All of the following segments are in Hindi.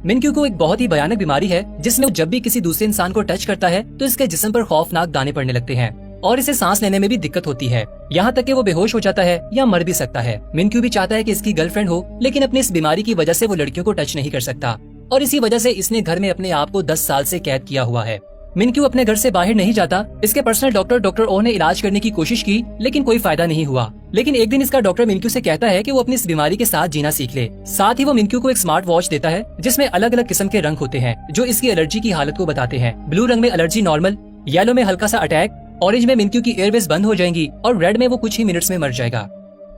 मिनक्यू को एक बहुत ही भयानक बीमारी है जिसमें जब भी किसी दूसरे इंसान को टच करता है तो इसके जिस्म पर खौफनाक दाने पड़ने लगते हैं और इसे सांस लेने में भी दिक्कत होती है, यहाँ तक कि वो बेहोश हो जाता है या मर भी सकता है। मिनक्यू भी चाहता है कि इसकी गर्लफ्रेंड हो, लेकिन अपनी इस बीमारी की वजह से वो लड़कियों को टच नहीं कर सकता और इसी वजह से इसने घर में अपने आप को 10 साल से कैद किया हुआ है। मिनक्यू अपने घर से बाहर नहीं जाता। इसके पर्सनल डॉक्टर ओ ने इलाज करने की कोशिश की लेकिन कोई फायदा नहीं हुआ। लेकिन एक दिन इसका डॉक्टर मिनक्यू से कहता है कि वो अपनी इस बीमारी के साथ जीना सीख ले। साथ ही वो मिनक्यू को एक स्मार्ट वॉच देता है जिसमें अलग अलग किस्म के रंग होते हैं जो इसकी एलर्जी की हालत को बताते हैं। ब्लू रंग में एलर्जी नॉर्मल, येलो में हल्का सा अटैक, ऑरेंज में मिनक्यू की एयरवेज बंद हो जाएंगी और रेड में वो कुछ ही मिनट्स में मर जाएगा।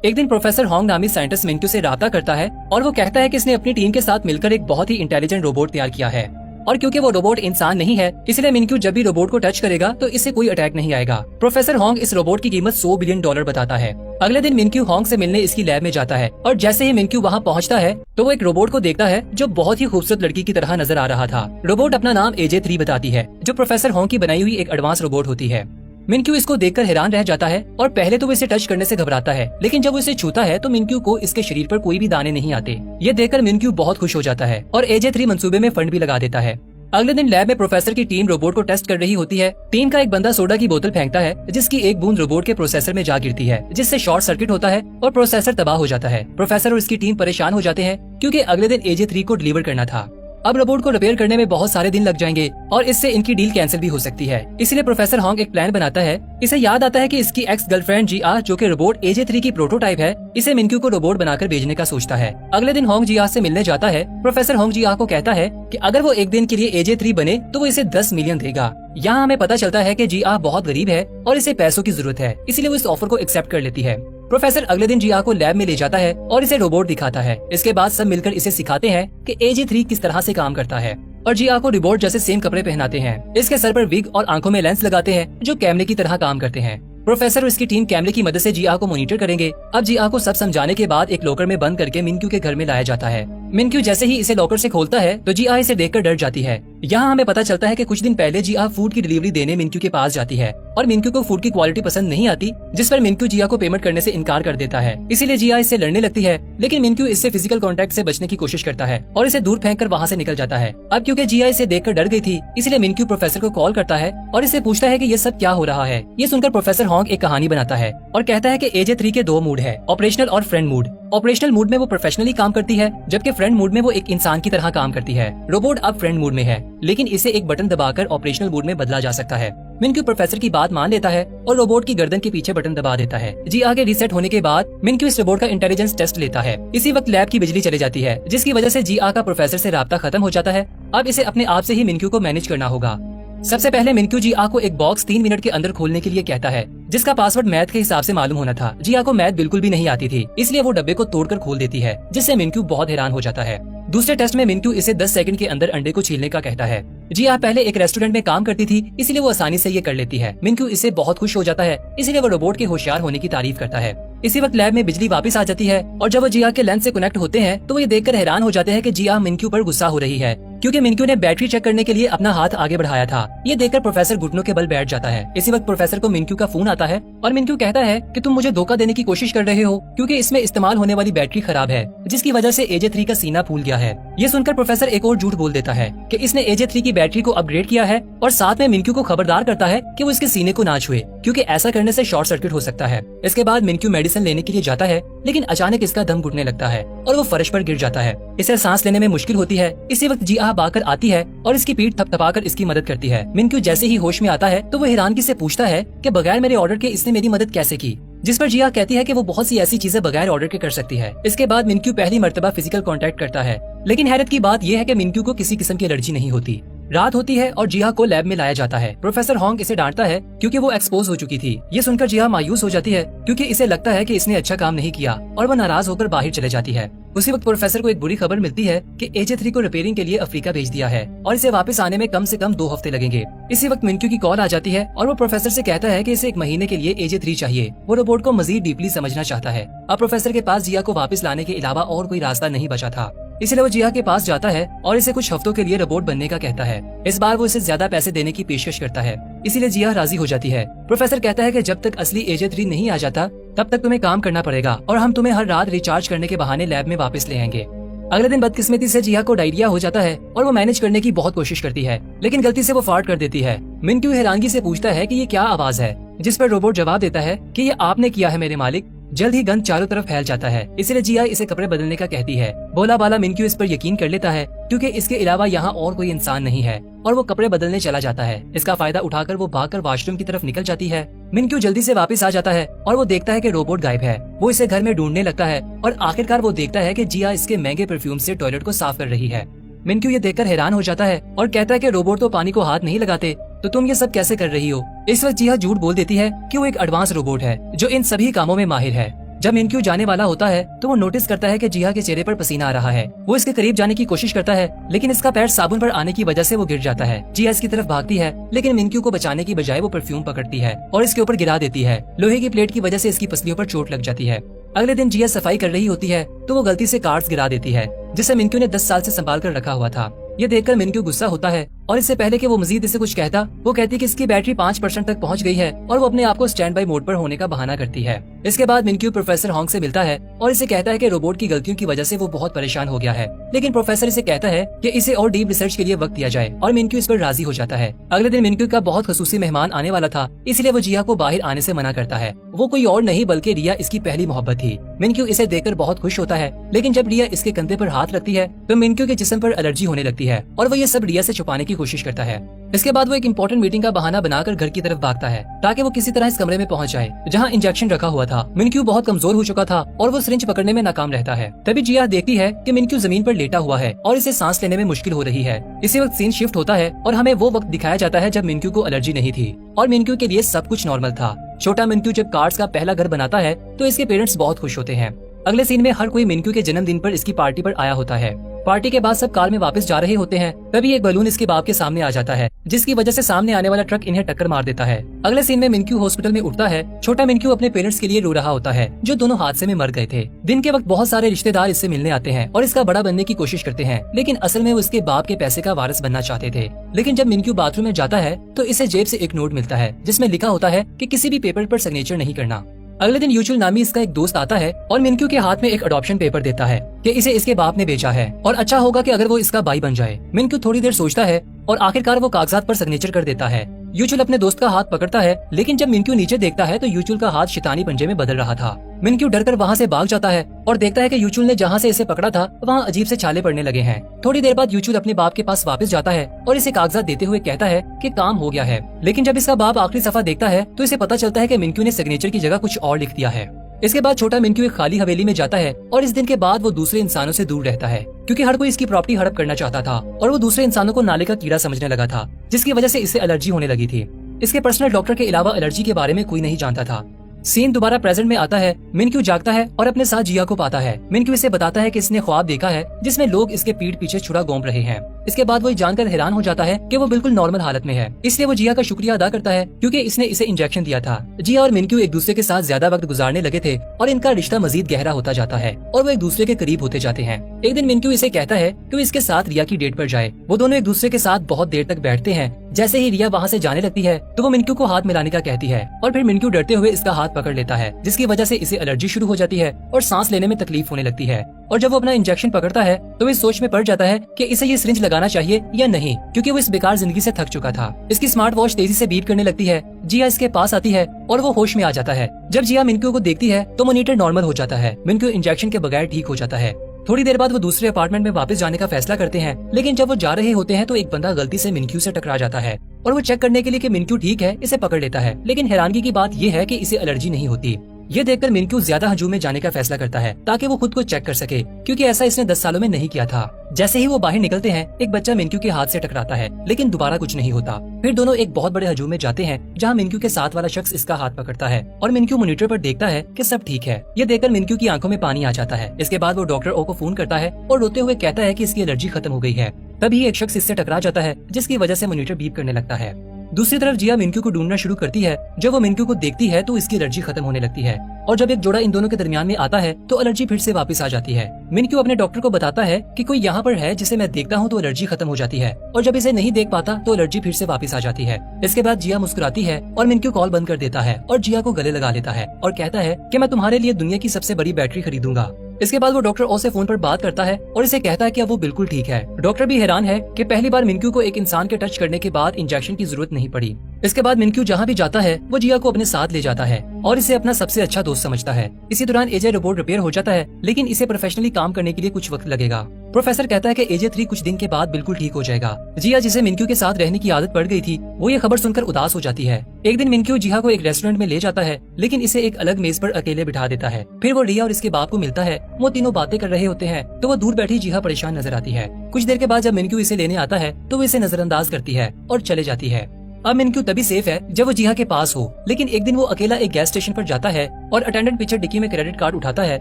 एक दिन प्रोफेसर होंग नामी साइंटिस्ट मिनक्यू से राब्ता करता है और वो कहता है कि इसने अपनी टीम के साथ मिलकर एक बहुत ही इंटेलिजेंट रोबोट तैयार किया है और क्योंकि वो रोबोट इंसान नहीं है इसलिए मिनक्यू जब भी रोबोट को टच करेगा तो इससे कोई अटैक नहीं आएगा। प्रोफेसर होंग इस रोबोट की कीमत $100 बिलियन बताता है। अगले दिन मिनक्यू होंग से मिलने इसकी लैब में जाता है और जैसे ही मिनक्यू वहाँ पहुँचता है तो वो एक रोबोट को देखता है जो बहुत ही खूबसूरत लड़की की तरह नजर आ रहा था। रोबोट अपना नाम AJ3 बताती है जो प्रोफेसर होंग की बनाई हुई एक एडवांस रोबोट होती है। मिनक्यू इसको देखकर हैरान रह जाता है और पहले तो वो इसे टच करने से घबराता है, लेकिन जब वो इसे छूता है तो मिनक्यू को इसके शरीर पर कोई भी दाने नहीं आते। ये देखकर मिनक्यू बहुत खुश हो जाता है और AJ3 मंसूबे में फंड भी लगा देता है। अगले दिन लैब में प्रोफेसर की टीम रोबोट को टेस्ट कर रही होती है। टीम का एक बंदा सोडा की बोतल फेंकता है जिसकी एक बूंद रोबोट के प्रोसेसर में जा गिरती है जिससे शॉर्ट सर्किट होता है और प्रोसेसर तबाह हो जाता है। प्रोफेसर और इसकी टीम परेशान हो जाते हैं क्योंकि अगले दिन AJ3 को डिलीवर करना था। अब रोबोट को रिपेयर करने में बहुत सारे दिन लग जाएंगे और इससे इनकी डील कैंसिल भी हो सकती है। इसलिए प्रोफेसर होंग एक प्लान बनाता है। इसे याद आता है कि इसकी एक्स गर्लफ्रेंड जिया जो कि रोबोट AJ3 की प्रोटोटाइप है, इसे मिनक्यू को रोबोट बनाकर भेजने का सोचता है। अगले दिन होंग जिया से मिलने जाता है। प्रोफेसर होंग जिया को कहता है कि अगर वो एक दिन के लिए AJ3 बने तो वो इसे 10 मिलियन देगा। यहाँ हमें पता चलता है कि जिया बहुत गरीब है और इसे पैसों की जरूरत है, इसलिए वो इस ऑफर को एक्सेप्ट कर लेती है। प्रोफेसर अगले दिन जिया को लैब में ले जाता है और इसे रोबोट दिखाता है। इसके बाद सब मिलकर इसे सिखाते हैं कि AJ3 किस तरह से काम करता है और जिया को रोबोट जैसे सेम कपड़े पहनाते हैं। इसके सर पर विग और आंखों में लेंस लगाते हैं जो कैमरे की तरह काम करते हैं। प्रोफेसर और इसकी टीम कैमरे की मदद से जिया को मॉनिटर करेंगे। अब जिया को सब समझाने के बाद एक लॉकर में बंद करके मिनक्यू के घर में लाया जाता है। मिनक्यू जैसे ही इसे लॉकर से खोलता है तो जिया इसे देखकर डर जाती है। यहाँ हमें पता चलता है कि कुछ दिन पहले जिया फूड की डिलीवरी देने मिनक्यू के पास जाती है और मिनक्यू को फूड की क्वालिटी पसंद नहीं आती, जिस पर मिनक्यू जिया को पेमेंट करने से इनकार कर देता है। इसीलिए जिया इससे लड़ने लगती है, लेकिन मिनक्यू इससे फिजिकल कांटेक्ट से बचने की कोशिश करता है और इसे दूर फेंककर वहाँ से निकल जाता है। अब क्योंकि जिया इसे देखकर डर गई थी, इसलिए मिनक्यू प्रोफेसर को कॉल करता है और इसे पूछता है कि ये सब क्या हो रहा है। ये सुनकर प्रोफेसर होंग एक कहानी बनाता है और कहता है कि AJ3 के 2 मूड है, ऑपरेशनल और फ्रेंड मूड। ऑपरेशनल मूड में वो प्रोफेशनली काम करती है जबकि फ्रेंड मूड में वो एक इंसान की तरह काम करती है। रोबोट अब फ्रेंड मूड में है, लेकिन इसे एक बटन दबाकर ऑपरेशनल मूड में बदला जा सकता है। मिनक्यू प्रोफेसर की बात मान लेता है और रोबोट की गर्दन के पीछे बटन दबा देता है। जिया के रीसेट होने के बाद मिनक्यू इस रोबोट का इंटेलिजेंस टेस्ट लेता है। इसी वक्त लैब की बिजली चली जाती है जिसकी वजह से जिया का प्रोफेसर से राब्ता खत्म हो जाता है। अब इसे अपने आप से ही मिनक्यू को मैनेज करना होगा। सबसे पहले मिनक्यू जिया को एक बॉक्स 3 मिनट के अंदर खोलने के लिए कहता है जिसका पासवर्ड मैथ के हिसाब से मालूम होना था। जिया को मैथ बिल्कुल भी नहीं आती थी, इसलिए वो डब्बे को तोड़कर खोल देती है जिससे मिनक्यू बहुत हैरान हो जाता है। दूसरे टेस्ट में मिनक्यू इसे 10 सेकंड के अंदर अंडे को छीलने का कहता है। जिया पहले एक रेस्टोरेंट में काम करती थी, इसलिए वो आसानी से ये कर लेती है। मिनक्यू इससे बहुत खुश हो जाता है, इसलिए वो रोबोट के होशियार होने की तारीफ करता है। इसी वक्त लैब में बिजली वापस आ जाती है और जब वो जिया के लेंस से कनेक्ट होते हैं तो वो ये देखकर हैरान हो जाते हैं कि जिया मिनक्यू पर गुस्सा हो रही है क्योंकि मिनक्यू ने बैटरी चेक करने के लिए अपना हाथ आगे बढ़ाया था। ये देखकर प्रोफेसर घुटनों के बल बैठ जाता है। इसी वक्त प्रोफेसर को मिनक्यू का फोन आता है और मिनक्यू कहता है कि तुम मुझे धोखा देने की कोशिश कर रहे हो क्योंकि इसमें इस्तेमाल होने वाली बैटरी खराब है जिसकी वजह से AJ3 का सीना फूल गया है। ये सुनकर प्रोफेसर एक और झूठ बोल देता है कि इसने AJ3 की बैटरी को अपग्रेड किया है और साथ में मिनक्यू को खबरदार करता है कि वो इसके सीने को ना छुए क्योंकि ऐसा करने से शॉर्ट सर्किट हो सकता है। इसके बाद मिनक्यू मेडिसिन लेने के लिए जाता है, लेकिन अचानक इसका दम घुटने लगता है और वो फर्श पर गिर जाता है। इसे सांस लेने में मुश्किल होती है। इसी वक्त जिया बाकर आती है और इसकी पीठ थपथपाकर इसकी मदद करती है। मिनक्यू जैसे ही होश में आता है तो वो हैरानगी से पूछता है कि बगैर मेरे ऑर्डर के इसने मेरी मदद कैसे की, जिस पर जिया कहती है कि वो बहुत सी ऐसी चीजें बगैर ऑर्डर के कर सकती है। इसके बाद मिनक्यू पहली मर्तबा फिजिकल कांटेक्ट करता है, लेकिन हैरत की बात यह है कि मिनक्यू को किसी किस्म की एलर्जी नहीं होती। रात होती है और जिया को लैब में लाया जाता है। प्रोफेसर होंग इसे डांटता है क्योंकि वो एक्सपोज हो चुकी थी। ये सुनकर जिया मायूस हो जाती है क्योंकि इसे लगता है कि इसने अच्छा काम नहीं किया और वो नाराज होकर बाहर चले जाती है। उसी वक्त प्रोफेसर को एक बुरी खबर मिलती है कि AJ3 को रिपेयरिंग के लिए अफ्रीका भेज दिया है और इसे वापस आने में कम से कम 2 हफ्ते लगेंगे। इसी वक्त मिनक्यू की कॉल आ जाती है और वो प्रोफेसर से कहता है कि इसे 1 महीने के लिए AJ3 चाहिए। वो रोबोट को मजीद डीपली समझना चाहता है। अब प्रोफेसर के पास जिया को वापस लाने के अलावा और कोई रास्ता नहीं बचा था, इसलिए वो जिया के पास जाता है और इसे कुछ हफ्तों के लिए रोबोट बनने का कहता है। इस बार वो इसे ज्यादा पैसे देने की पेशकश करता है, इसीलिए जिया राजी हो जाती है। प्रोफेसर कहता है कि जब तक असली AJ3 नहीं आ जाता तब तक तुम्हें काम करना पड़ेगा और हम तुम्हें हर रात रिचार्ज करने के बहाने लैब में वापस ले आएंगे। अगले दिन बदकिस्मती से जिया को डायरिया हो जाता है और वो मैनेज करने की बहुत कोशिश करती है, लेकिन गलती से वो फार्ट कर देती है। मिनक्यू हैरानगी से पूछता है कि ये क्या आवाज है, जिस पर रोबोट जवाब देता है कि ये आपने किया है मेरे मालिक। जल्द ही गंध चारों तरफ फैल जाता है, इसलिए जिया इसे कपड़े बदलने का कहती है। भोला बाला मिनक्यू इस पर यकीन कर लेता है क्योंकि इसके अलावा यहाँ और कोई इंसान नहीं है, और वो कपड़े बदलने चला जाता है। इसका फायदा उठाकर वो भागकर वॉशरूम की तरफ निकल जाती है। मिनक्यू जल्दी से वापस आ जाता है और वो देखता है कि रोबोट गायब है। वो इसे घर में ढूंढने लगता है और आखिरकार वो देखता है कि जिया इसके महंगे परफ्यूम से टॉयलेट को साफ कर रही है। मिनक्यू ये देखकर हैरान हो जाता है और कहता है कि रोबोट तो पानी को हाथ नहीं लगाते, तो तुम ये सब कैसे कर रही हो। इस वक्त जिया झूठ बोल देती है कि वो एक एडवांस रोबोट है जो इन सभी कामों में माहिर है। जब मिनक्यू जाने वाला होता है तो वो नोटिस करता है कि जिया के चेहरे पर पसीना आ रहा है। वो इसके करीब जाने की कोशिश करता है, लेकिन इसका पैर साबुन पर आने की वजह से वो गिर जाता है। जिया इसकी तरफ भागती है, लेकिन मिनक्यू को बचाने की बजाय वो परफ्यूम पकड़ती है और इसके ऊपर गिरा देती है। लोहे की प्लेट की वजह से इसकी पसलियों पर चोट लग जाती है। अगले दिन जिया सफाई कर रही होती है तो वो गलती से कार्ड्स गिरा देती है, जिसे मिनक्यू ने 10 साल से संभाल कर रखा हुआ था। ये देखकर मिनक्यू गुस्सा होता है और इससे पहले कि वो मजीद इसे कुछ कहता, वो कहती कि इसकी बैटरी 5% तक पहुंच गई है और वो अपने आप को स्टैंड बाई मोड पर होने का बहाना करती है। इसके बाद मिनक्यू प्रोफेसर हॉन्ग से मिलता है और इसे कहता है कि रोबोट की गलतियों की वजह से वो बहुत परेशान हो गया है, लेकिन प्रोफेसर इसे कहता है कि इसे और डीप रिसर्च के लिए वक्त दिया जाए, और मिनक्यू इस पर राजी हो जाता है। अगले दिन मिनक्यू का बहुत खसूसी मेहमान आने वाला था, इसलिए वो जिया को बाहर आने से मना करता है। वो कोई और नहीं बल्कि रिया इसकी पहली मोहब्बत थी। मिनक्यू इसे देखकर बहुत खुश होता है, लेकिन जब रिया इसके कंधे पर हाथ रखती है तो मिनक्यू के जिस्म पर एलर्जी होने लगती है और वो ये सब रिया से छुपाने की कोशिश करता है। इसके बाद वो एक इम्पोर्टेंट मीटिंग का बहाना बनाकर घर की तरफ भागता है ताकि वो किसी तरह इस कमरे में पहुंच जाए जहां इंजेक्शन रखा हुआ था। मिनक्यू बहुत कमजोर हो चुका था और वो सिरिंज पकड़ने में नाकाम रहता है। तभी जिया देखती है कि मिनक्यू जमीन पर लेटा हुआ है और इसे सांस लेने में मुश्किल हो रही है। इसी वक्त सीन शिफ्ट होता है और हमें वो वक्त दिखाया जाता है जब मिनक्यू को एलर्जी नहीं थी और मिनक्यू के लिए सब कुछ नॉर्मल था। छोटा मिनक्यू जब कार्ड्स का पहला घर बनाता है तो इसके पेरेंट्स बहुत खुश होते हैं। अगले सीन में हर कोई मिनक्यू के जन्मदिन पर इसकी पार्टी पर आया होता है। पार्टी के बाद सब कार में वापस जा रहे होते हैं, तभी एक बलून इसके बाप के सामने आ जाता है, जिसकी वजह से सामने आने वाला ट्रक इन्हें टक्कर मार देता है। अगले सीन में मिनक्यू हॉस्पिटल में उठता है। छोटा मिनक्यू अपने पेरेंट्स के लिए रो रहा होता है जो दोनों हादसे में मर गए थे। दिन के वक्त बहुत सारे रिश्तेदार इससे मिलने आते हैं और इसका बड़ा बनने की कोशिश करते हैं, लेकिन असल में वो इसके बाप के पैसे का वारिस बनना चाहते थे। लेकिन जब मिनक्यू बाथरूम में जाता है तो इसे जेब से एक नोट मिलता है जिसमें लिखा होता है कि किसी भी पेपर पर सिग्नेचर नहीं करना। अगले दिन यूचुल नामी इसका एक दोस्त आता है और मिनक्यू के हाथ में एक अडॉप्शन पेपर देता है कि इसे इसके बाप ने बेचा है और अच्छा होगा कि अगर वो इसका भाई बन जाए। मिनक्यू थोड़ी देर सोचता है और आखिरकार वो कागजात पर सिग्नेचर कर देता है। यूचुल अपने दोस्त का हाथ पकड़ता है, लेकिन जब मिनक्यू नीचे देखता है तो यूचुल का हाथ शैतानी पंजे में बदल रहा था। मिनक्यू डरकर वहाँ से भाग जाता है और देखता है कि यूचुल ने जहाँ से इसे पकड़ा था वहाँ अजीब से छाले पड़ने लगे हैं। थोड़ी देर बाद यूचुल अपने बाप के पास वापस जाता है और इसे कागजात देते हुए कहता है कि काम हो गया है, लेकिन जब इसका बाप आखिरी सफा देखता है तो इसे पता चलता है कि मिनक्यू ने सिग्नेचर की जगह कुछ और लिख दिया है। इसके बाद छोटा मिनक्यू एक खाली हवेली में जाता है और इस दिन के बाद वो दूसरे इंसानों से दूर रहता है क्योंकि हर कोई इसकी प्रॉपर्टी हड़प करना चाहता था और वो दूसरे इंसानों को नाले का कीड़ा समझने लगा था, जिसकी वजह से इसे एलर्जी होने लगी थी। इसके पर्सनल डॉक्टर के अलावा एलर्जी के बारे में कोई नहीं जानता था। सीन दोबारा प्रेजेंट में आता है। मिनक्यू जागता है और अपने साथ जिया को पाता है। मिनक्यू इसे बताता है कि इसने ख्वाब देखा है जिसमें लोग इसके पीठ पीछे छुरा घोंप रहे हैं। इसके बाद वो जानकर हैरान हो जाता है कि वो बिल्कुल नॉर्मल हालत में है, इसलिए वो जिया का शुक्रिया अदा करता है क्योंकि इसने इसे इंजेक्शन दिया था। जिया और मिनक्यू एक दूसरे के साथ ज्यादा वक्त गुजारने लगे थे और इनका रिश्ता मजीद गहरा होता जाता है और वो एक दूसरे के करीब होते जाते हैं। एक दिन मिनक्यू इसे कहता है कि वो इसके साथ रिया की डेट पर जाए। वो दोनों एक दूसरे के साथ बहुत देर तक बैठते हैं। जैसे ही रिया वहाँ से जाने लगती है तो वो मिनक्यू को हाथ मिलाने का कहती है और फिर मिनक्यू डरते हुए इसका हाथ पकड़ लेता है, जिसकी वजह से इसे एलर्जी शुरू हो जाती है और सांस लेने में तकलीफ होने लगती है। और जब वो अपना इंजेक्शन पकड़ता है तो वो इस सोच में पड़ जाता है कि इसे ये सिरिंज लगाना चाहिए या नहीं, क्योंकि वो इस बेकार जिंदगी से थक चुका था। इसकी स्मार्ट वॉच तेजी से बीप करने लगती है। जिया इसके पास आती है और वो होश में आ जाता है। जब जिया मिनक्यू को देखती है तो मॉनिटर नॉर्मल हो जाता है। मिनक्यू इंजेक्शन के बगैर ठीक हो जाता है। थोड़ी देर बाद वो दूसरे अपार्टमेंट में वापस जाने का फैसला करते हैं, लेकिन जब वो जा रहे होते हैं तो एक बंदा गलती से मिनक्यू से टकरा जाता है और वो चेक करने के लिए कि मिनक्यू ठीक है इसे पकड़ लेता है। लेकिन हैरानगी की बात ये है कि इसे एलर्जी नहीं होती। ये देखकर मिनक्यू ज्यादा हजूम में जाने का फैसला करता है ताकि वो खुद को चेक कर सके, क्योंकि ऐसा इसने 10 सालों में नहीं किया था। जैसे ही वो बाहर निकलते हैं एक बच्चा मिनक्यू के हाथ से टकराता है, लेकिन दोबारा कुछ नहीं होता। फिर दोनों एक बहुत बड़े हजूम में जाते हैं जहाँ मिनक्यू के साथ वाला शख्स इसका हाथ पकड़ता है और मिनक्यू मॉनिटर पर देखता है कि सब ठीक है। ये देखकर मिनक्यू की आंखों में पानी आ जाता है। इसके बाद वो डॉक्टर ओ को फोन करता है और रोते हुए कहता है कि इसकी एलर्जी खत्म हो गई है। तभी एक शख्स इससे टकरा जाता है जिसकी वजह से मॉनिटर बीप करने लगता है। दूसरी तरफ जिया मिनक्यू को ढूंढना शुरू करती है। जब वो मिनक्यू को देखती है तो इसकी एलर्जी खत्म होने लगती है और जब एक जोड़ा इन दोनों के दरमियान में आता है तो एलर्जी फिर से वापस आ जाती है। मिनक्यू अपने डॉक्टर को बताता है कि कोई यहाँ पर है जिसे मैं देखता हूँ तो एलर्जी खत्म हो जाती है, और जब इसे नहीं देख पाता तो एलर्जी फिर से वापस आ जाती है। इसके बाद जिया मुस्कुराती है और मिनक्यू कॉल बंद कर देता है और जिया को गले लगा लेता है और कहता है कि मैं तुम्हारे लिए दुनिया की सबसे बड़ी बैटरी खरीदूंगा। इसके बाद वो डॉक्टर ओ से फोन पर बात करता है और इसे कहता है कि अब वो बिल्कुल ठीक है। डॉक्टर भी हैरान है कि पहली बार मिनक्यू को एक इंसान के टच करने के बाद इंजेक्शन की जरूरत नहीं पड़ी। इसके बाद मिनक्यू जहाँ भी जाता है वो जिया को अपने साथ ले जाता है और इसे अपना सबसे अच्छा दोस्त समझता है। इसी दौरान एजे रोबोट रिपेयर हो जाता है, लेकिन इसे प्रोफेशनली काम करने के लिए कुछ वक्त लगेगा। प्रोफेसर कहता है कि एजे 3 कुछ दिन के बाद बिल्कुल ठीक हो जाएगा। जिया, जिसे मिनक्यू के साथ रहने की आदत पड़ गई थी, वो ये खबर सुनकर उदास हो जाती है। एक दिन मिनक्यू जिया को एक रेस्टोरेंट में ले जाता है, लेकिन इसे एक अलग मेज पर अकेले बिठा देता है। फिर वो रिया और इसके बाप को मिलता है। वो तीनों बातें कर रहे होते हैं तो वो दूर बैठी जिया परेशान नजर आती है। कुछ देर के बाद जब मिनक्यू इसे लेने आता है तो वो इसे नजरअंदाज करती है और चले जाती है। अब मिनक्यू तभी सेफ है जब वो जिया के पास हो, लेकिन एक दिन वो अकेला एक गैस स्टेशन पर जाता है और अटेंडेंट पीछे डिक्की में क्रेडिट कार्ड उठाता है।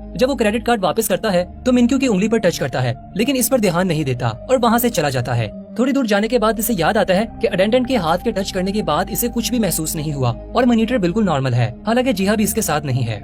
जब वो क्रेडिट कार्ड वापस करता है तो मिनक्यू की उंगली पर टच करता है, लेकिन इस पर ध्यान नहीं देता और वहाँ से चला जाता है। थोड़ी दूर जाने के बाद इसे याद आता है कि अटेंडेंट के हाथ के टच करने के बाद इसे कुछ भी महसूस नहीं हुआ और मॉनिटर बिल्कुल नॉर्मल है, हालांकि जिया भी इसके साथ नहीं है।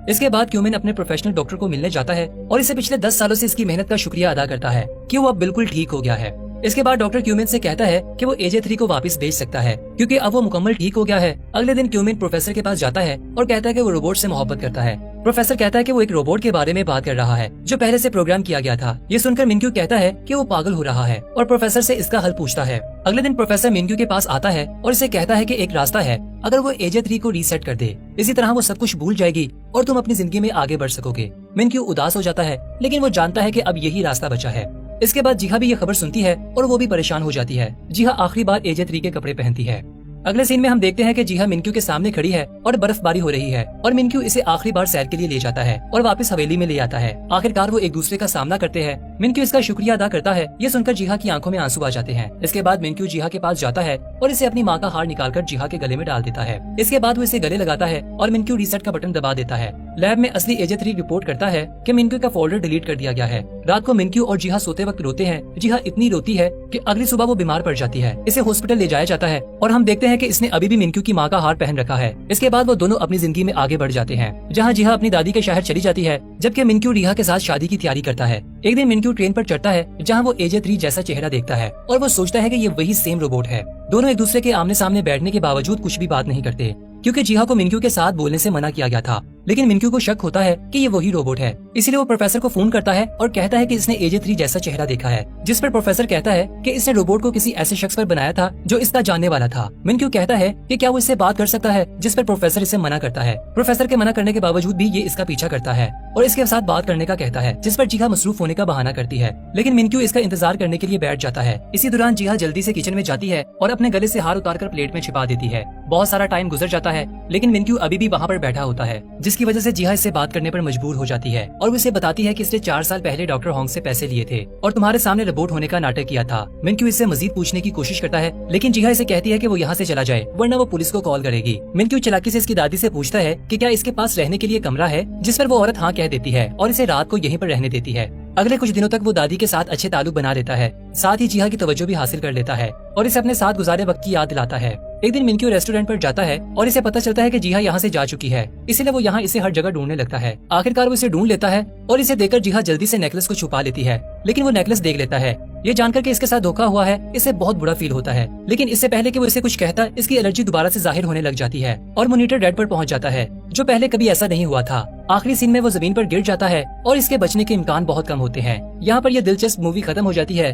इसके बाद क्यूमिन अपने प्रोफेशनल डॉक्टर को मिलने जाता है और इसे पिछले 10 सालों से इसकी मेहनत का शुक्रिया अदा करता है कि वो अब बिल्कुल ठीक हो गया है। इसके बाद डॉक्टर क्यूमिन से कहता है कि वो एजे 3 को वापस भेज सकता है क्योंकि अब वो मुकम्मल ठीक हो गया है। अगले दिन क्यूमिन प्रोफेसर के पास जाता है और कहता है कि वो रोबोट से मोहब्बत करता है। प्रोफेसर कहता है कि वो एक रोबोट के बारे में बात कर रहा है जो पहले से प्रोग्राम किया गया था। ये सुनकर मिनक्यू कहता है कि वो पागल हो रहा है और प्रोफेसर से इसका हल पूछता है। अगले दिन प्रोफेसर मिनक्यू के पास आता है और इसे कहता है कि एक रास्ता है, अगर वो एजे 3 को रीसेट कर दे, इसी तरह वो सब कुछ भूल जाएगी और तुम अपनी जिंदगी में आगे बढ़ सकोगे। मिनक्यू उदास हो जाता है, लेकिन वो जानता है कि अब यही रास्ता बचा है। इसके बाद जिहा भी ये खबर सुनती है और वो भी परेशान हो जाती है। जिहा आखिरी बार एजे 3 के कपड़े पहनती है। अगले सीन में हम देखते हैं कि जिहा मिनक्यू के सामने खड़ी है और बर्फबारी हो रही है और मिनक्यू इसे आखिरी बार सैर के लिए ले जाता है और वापस हवेली में ले आता है। आखिरकार वो एक दूसरे का सामना करते हैं। मिनक्यू इसका शुक्रिया अदा करता है। ये सुनकर जिहा की आंखों में आंसू आ जाते हैं। इसके बाद मिनक्यू जिहा के पास जाता है और इसे अपनी माँ का हार निकालकर जिहा के गले में डाल देता है। इसके बाद वो इसे गले लगाता है और मिनक्यू रीसेट का बटन दबा देता है। लैब में असली एजे 3 रिपोर्ट करता है कि मिनक्यू का फोल्डर डिलीट कर दिया गया है। रात को मिनक्यू और जिहा सोते वक्त रोते हैं। जिहा इतनी रोती है कि अगली सुबह वो बीमार पड़ जाती है। इसे हॉस्पिटल ले जाया जाता है और हम देखते हैं कि इसने अभी भी मिनक्यू की माँ का हार पहन रखा है। इसके बाद वो दोनों अपनी जिंदगी में आगे बढ़ जाते हैं, जहाँ जिहा अपनी दादी के शहर चली जाती है, जबकि मिनक्यू रिहा के साथ शादी की तैयारी करता है। एक दिन मिनक्यू ट्रेन पर चढ़ता है, जहाँ वो एजे 3 जैसा चेहरा देखता है और वो सोचता है कि ये वही सेम रोबोट है। दोनों एक दूसरे के आमने सामने बैठने के बावजूद कुछ भी बात नहीं करते, क्योंकि जिहा को मिनक्यू के साथ बोलने से मना किया गया था। लेकिन मिनक्यू को शक होता है कि ये वही रोबोट है, इसलिए वो प्रोफेसर को फोन करता है और कहता है कि इसने एजे 3 जैसा चेहरा देखा है। जिस पर प्रोफेसर कहता है कि इसने रोबोट को किसी ऐसे शख्स पर बनाया था जो इसका जानने वाला था। मिनक्यू कहता है कि क्या वो इससे बात कर सकता है, जिस पर प्रोफेसर इसे मना करता है। प्रोफेसर के मना करने के बावजूद भी ये इसका पीछा करता है और इसके साथ बात करने का कहता है, जिस पर जिहा मसरूफ होने का बहाना करती है। लेकिन मिनक्यू इसका इंतजार करने के लिए बैठ जाता है। इसी दौरान जिहा जल्दी से किचन में जाती है और अपने गले से हार उतारकर प्लेट में छिपा देती है। बहुत सारा टाइम गुजर जाता है, लेकिन मिनक्यू अभी भी वहाँ पर बैठा होता है, जिसकी वजह से जिहा इससे बात करने पर मजबूर हो जाती है और वो इसे बताती है कि इसने 4 साल पहले डॉक्टर होंग से पैसे लिए थे और तुम्हारे सामने रोबोट होने का नाटक किया था। मिनक्यू इससे मजीद पूछने की कोशिश करता है, लेकिन जिहा इसे कहती है कि वो यहाँ से चला जाए, वरना वो पुलिस को कॉल करेगी। मिनक्यू चालाकी से इसकी दादी से पूछता है कि क्या इसके पास रहने के लिए कमरा है, जिस पर वो औरत हाँ कह देती है और इसे रात को यहीं पर रहने देती है। अगले कुछ दिनों तक वो दादी के साथ अच्छे ताल्लुक बना लेता है, साथ ही जिहा की तवज्जो भी हासिल कर लेता है और इसे अपने साथ गुजारे वक्त की याद दिलाता है। एक दिन मिनक्यू रेस्टोरेंट पर जाता है और इसे पता चलता है कि जिहा यहाँ से जा चुकी है, इसलिए वो यहाँ इसे हर जगह ढूंढने लगता है। आखिरकार वो इसे ढूंढ लेता है और इसे देखकर जिहा जल्दी से नेकलेस को छुपा लेती है, लेकिन वो नेकलेस देख लेता है। ये जानकर के इसके साथ धोखा हुआ है, इसे बहुत बुरा फील होता है, लेकिन इससे पहले कि वो इसे कुछ कहता, इसकी एलर्जी दोबारा से जाहिर होने लग जाती है और मॉनिटर डेड पर पहुंच जाता है, जो पहले कभी ऐसा नहीं हुआ था। आखिरी सीन में वो जमीन पर गिर जाता है और इसके बचने के इम्कान बहुत कम होते हैं। यहाँ पर यह दिलचस्प मूवी खत्म हो जाती है।